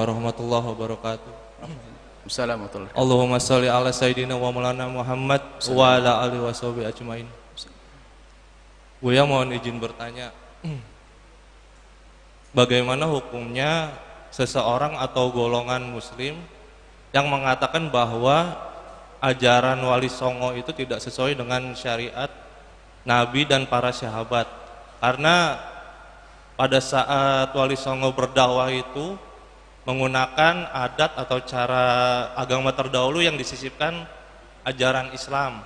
warahmatullahi wabarakatuh. Assalamualaikum. Allahumma sholli ala sayyidina wa maulana Muhammad wa ala alihi washabihi ajmain. Buya mohon izin bertanya, bagaimana hukumnya seseorang atau golongan muslim yang mengatakan bahwa ajaran Wali Songo itu tidak sesuai dengan syariat Nabi dan para sahabat? Karena pada saat Wali Songo berdakwah itu menggunakan adat atau cara agama terdahulu yang disisipkan ajaran Islam.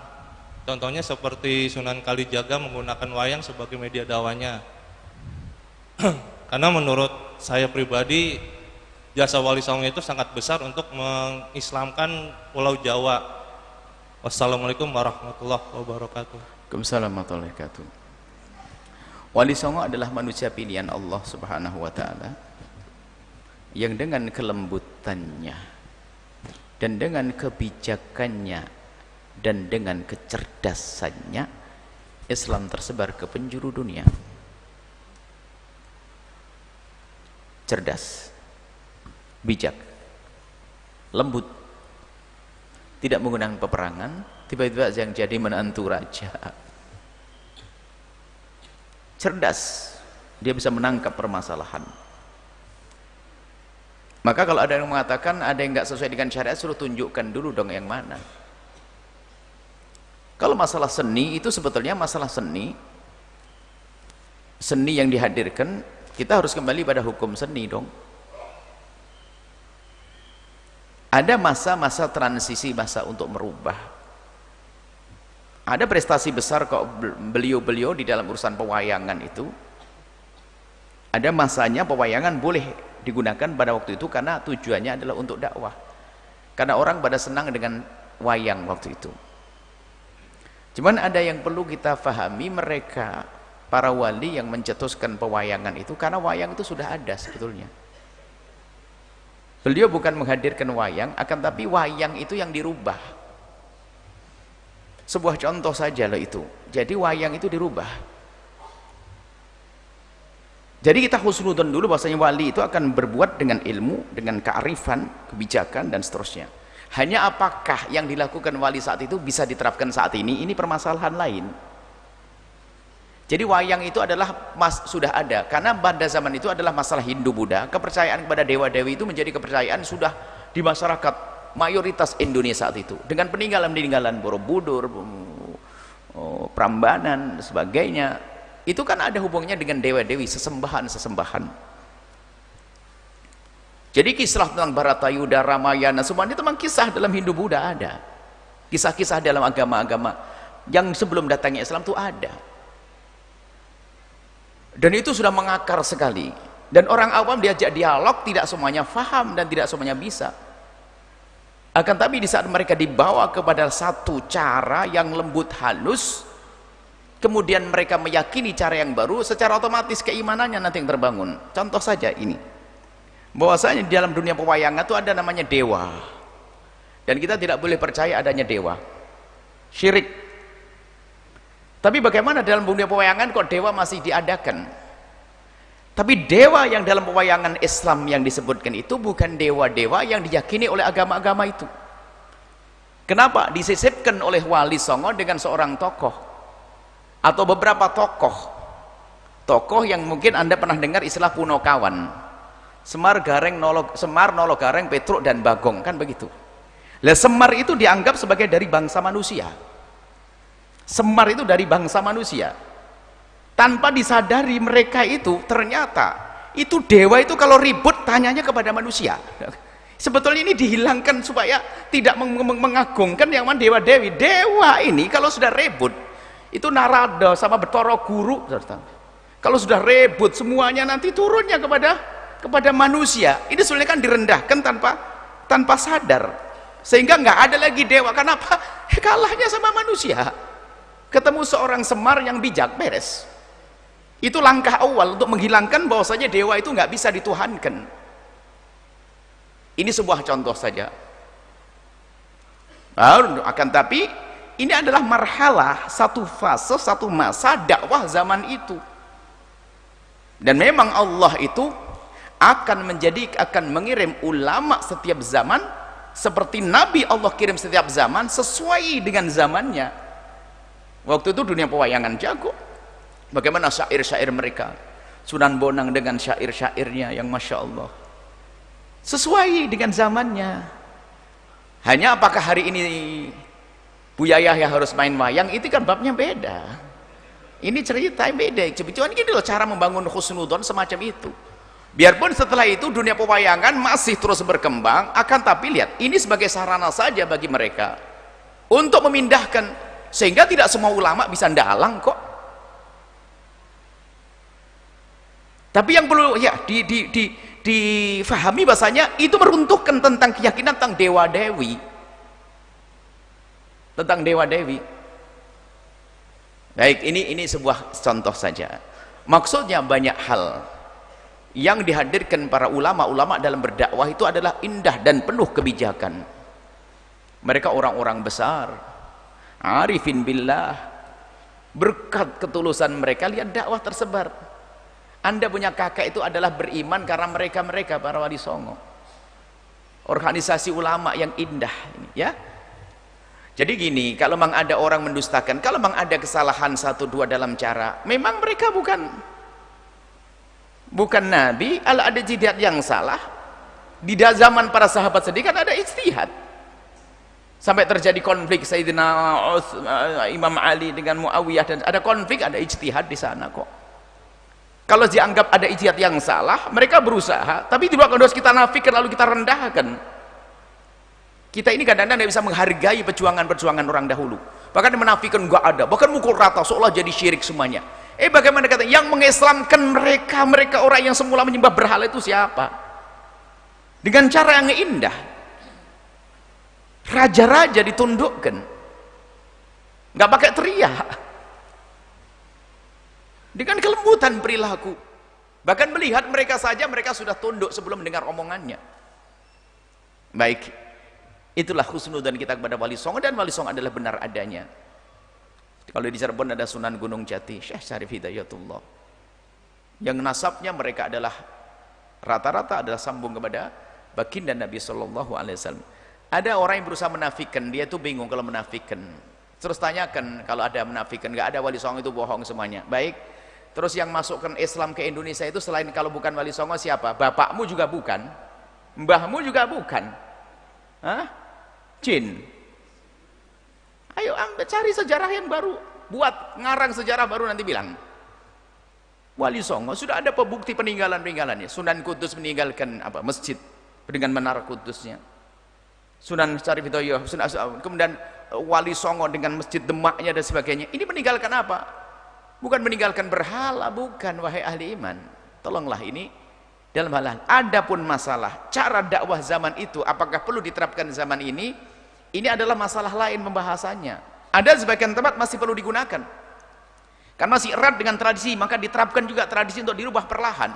Contohnya seperti Sunan Kalijaga menggunakan wayang sebagai media dakwahnya. Karena menurut saya pribadi jasa Wali Songo itu sangat besar untuk mengislamkan Pulau Jawa. Wassalamualaikum warahmatullahi wabarakatuh. Waalaikumsalam warahmatullahi wabarakatuh. Wali Songo adalah manusia pilihan Allah Subhanahu wa taala yang dengan kelembutannya dan dengan kebijakannya dan dengan kecerdasannya Islam tersebar ke penjuru dunia. Cerdas, bijak, lembut, tidak menggunakan peperangan, tiba-tiba yang jadi menantu raja. Cerdas, dia bisa menangkap permasalahan. Maka kalau ada yang mengatakan ada yang nggak sesuai dengan syariat, suruh tunjukkan dulu dong yang mana. Kalau masalah seni itu sebetulnya masalah seni yang dihadirkan, kita harus kembali pada hukum seni dong. Ada masa-masa transisi, masa untuk merubah. Ada prestasi besar kok beliau-beliau di dalam urusan pewayangan itu. Ada masanya pewayangan boleh digunakan pada waktu itu karena tujuannya adalah untuk dakwah. Karena orang pada senang dengan wayang waktu itu. Cuman ada yang perlu kita fahami, mereka para wali yang mencetuskan pewayangan itu karena wayang itu sudah ada sebetulnya. Beliau bukan menghadirkan wayang, akan tapi wayang itu yang dirubah. Sebuah contoh saja loh itu. Jadi wayang itu dirubah. Jadi kita husnudzon dulu bahwasanya wali itu akan berbuat dengan ilmu, dengan kearifan, kebijakan dan seterusnya. Hanya apakah yang dilakukan wali saat itu bisa diterapkan saat ini permasalahan lain. Jadi wayang itu adalah sudah ada, karena pada zaman itu adalah masalah Hindu-Buddha. Kepercayaan kepada dewa-dewi itu menjadi kepercayaan sudah di masyarakat mayoritas Indonesia saat itu. Dengan peninggalan-peninggalan Borobudur, Prambanan, sebagainya, itu kan ada hubungannya dengan dewa-dewi, sesembahan-sesembahan. Jadi kisah tentang Baratayuda, Ramayana, semuanya itu memang kisah dalam Hindu-Buddha ada. Kisah-kisah dalam agama-agama yang sebelum datangnya Islam itu ada. Dan itu sudah mengakar sekali. Dan orang awam diajak dialog, tidak semuanya faham dan tidak semuanya bisa. Akan tapi di saat mereka dibawa kepada satu cara yang lembut halus, kemudian mereka meyakini cara yang baru, secara otomatis keimanannya nanti yang terbangun. Contoh saja ini, bahwasanya di dalam dunia pewayangan itu ada namanya dewa, dan kita tidak boleh percaya adanya dewa, syirik. Tapi bagaimana dalam dunia pewayangan kok dewa masih diadakan? Tapi dewa yang dalam pewayangan Islam yang disebutkan itu bukan dewa-dewa yang diyakini oleh agama-agama itu. Kenapa? Disisipkan oleh Wali Songo dengan seorang tokoh atau beberapa tokoh yang mungkin Anda pernah dengar istilah Punokawan, Semar, Nolo Gareng, Petruk dan Bagong, kan begitu. Lah Semar itu dianggap sebagai dari bangsa manusia. Semar itu dari bangsa manusia. Tanpa disadari mereka itu ternyata itu dewa itu kalau ribut tanyanya kepada manusia. Sebetulnya ini dihilangkan supaya tidak mengagungkan yang mana dewa-dewi. Dewa ini kalau sudah ribut itu Narada sama Betara Guru, kalau sudah ribut semuanya nanti turunnya kepada manusia. Ini sebenarnya kan direndahkan tanpa sadar, sehingga nggak ada lagi dewa. Kenapa? Kalahnya sama manusia. Ketemu seorang Semar yang bijak, beres. Itu langkah awal untuk menghilangkan bahwasanya dewa itu nggak bisa dituhankan. Ini sebuah contoh saja. Akan tapi ini adalah marhalah, satu fase, satu masa dakwah zaman itu. Dan memang Allah itu akan mengirim ulama setiap zaman seperti Nabi Allah kirim setiap zaman sesuai dengan zamannya. Waktu itu dunia pewayangan jago. Bagaimana syair-syair mereka, Sunan Bonang dengan syair-syairnya yang Masya Allah sesuai dengan zamannya. Hanya apakah hari ini Buya Yahya harus main wayang, itu kan babnya beda. Ini cerita yang beda. Cuman gini loh cara membangun husnudon semacam itu. Biarpun setelah itu dunia pewayangan masih terus berkembang, akan tapi lihat, ini sebagai sarana saja bagi mereka untuk memindahkan, sehingga tidak semua ulama bisa ndalang kok. Tapi yang perlu ya difahami bahasanya itu meruntuhkan tentang keyakinan tentang dewa-dewi. Tentang dewa-dewi. Baik, ini sebuah contoh saja. Maksudnya banyak hal yang dihadirkan para ulama-ulama dalam berdakwah itu adalah indah dan penuh kebijakan. Mereka orang-orang besar, arifin billah. Berkat ketulusan mereka, lihat dakwah tersebar. Anda punya kakak itu adalah beriman karena mereka para wali songo, organisasi ulama yang indah ini, ya. Jadi gini, kalau memang ada orang mendustakan, kalau memang ada kesalahan satu dua dalam cara, memang mereka bukan nabi. Kalau ada ijtihad yang salah di zaman para sahabat sendiri kan ada ijtihad sampai terjadi konflik Sayyidina Imam Ali dengan Muawiyah, dan ada konflik, ada ijtihad di sana kok. Kalau dianggap ada ijtihad yang salah, mereka berusaha, tapi tidak harus kita nafikan lalu kita rendahkan. Kita ini kadang-kadang tidak bisa menghargai perjuangan-perjuangan orang dahulu. Bahkan menafikan enggak ada, bahkan mukul rata seolah jadi syirik semuanya. Bagaimana kata yang mengislamkan mereka orang yang semula menyembah berhala itu siapa? Dengan cara yang indah. Raja-raja ditundukkan. Enggak pakai teriak. Dengan kelembutan perilaku, bahkan melihat mereka saja mereka sudah tunduk sebelum mendengar omongannya. Baik, itulah husnudzon kita kepada Wali Songo, dan Wali Songo adalah benar adanya. Kalau di Cirebon ada Sunan Gunung Jati, Syekh Syarif Hidayatullah, yang nasabnya mereka adalah rata-rata adalah sambung kepada baginda Nabi Shallallahu Alaihi Wasallam. Ada orang yang berusaha menafikan, dia tuh bingung kalau menafikan. Terus tanyakan, kalau ada menafikan, nggak ada Wali Songo itu bohong semuanya. Baik. Terus yang masukkan Islam ke Indonesia itu selain kalau bukan Wali Songo siapa? Bapakmu juga bukan, mbahmu juga bukan, hah? Jin. Ayo cari sejarah yang baru, buat ngarang sejarah baru, nanti bilang Wali Songo sudah ada pembukti peninggalannya. Sunan Kudus meninggalkan apa? Masjid dengan menara Kudusnya. Sunan Syarif Hidayah, kemudian Wali Songo dengan masjid Demaknya dan sebagainya. Ini meninggalkan apa? Bukan meninggalkan berhala, bukan, wahai ahli iman. Tolonglah ini dalam hal adapun masalah cara dakwah zaman itu apakah perlu diterapkan zaman ini adalah masalah lain pembahasannya. Ada sebagian tempat masih perlu digunakan kan masih erat dengan tradisi, maka diterapkan juga tradisi untuk dirubah perlahan.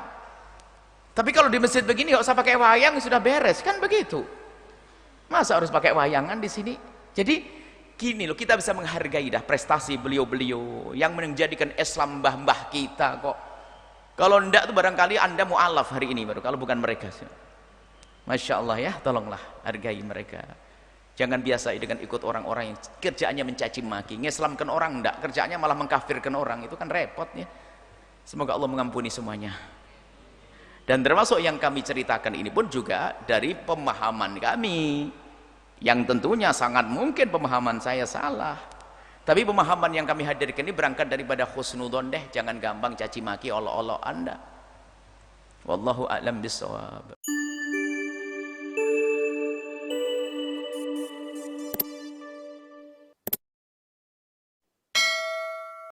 Tapi kalau di masjid begini nggak usah pakai wayang, sudah beres, kan begitu. Masa harus pakai wayangan di sini? Jadi gini loh, kita bisa menghargai dah prestasi beliau-beliau yang menjadikan Islam mbah-mbah kita kok. Kalau enggak tuh barangkali Anda mu'alaf hari ini baru, kalau bukan mereka. Masya Allah ya, tolonglah hargai mereka. Jangan biasa dengan ikut orang-orang yang kerjaannya mencaci maki, ngislamkan orang enggak, kerjaannya malah mengkafirkan orang, itu kan repot ya. Semoga Allah mengampuni semuanya. Dan termasuk yang kami ceritakan ini pun juga dari pemahaman kami, yang tentunya sangat mungkin pemahaman saya salah, tapi pemahaman yang kami hadirkan ini berangkat daripada husnudzon deh, jangan gampang caci maki olok-olok Anda. Wallahu a'lam bishawab.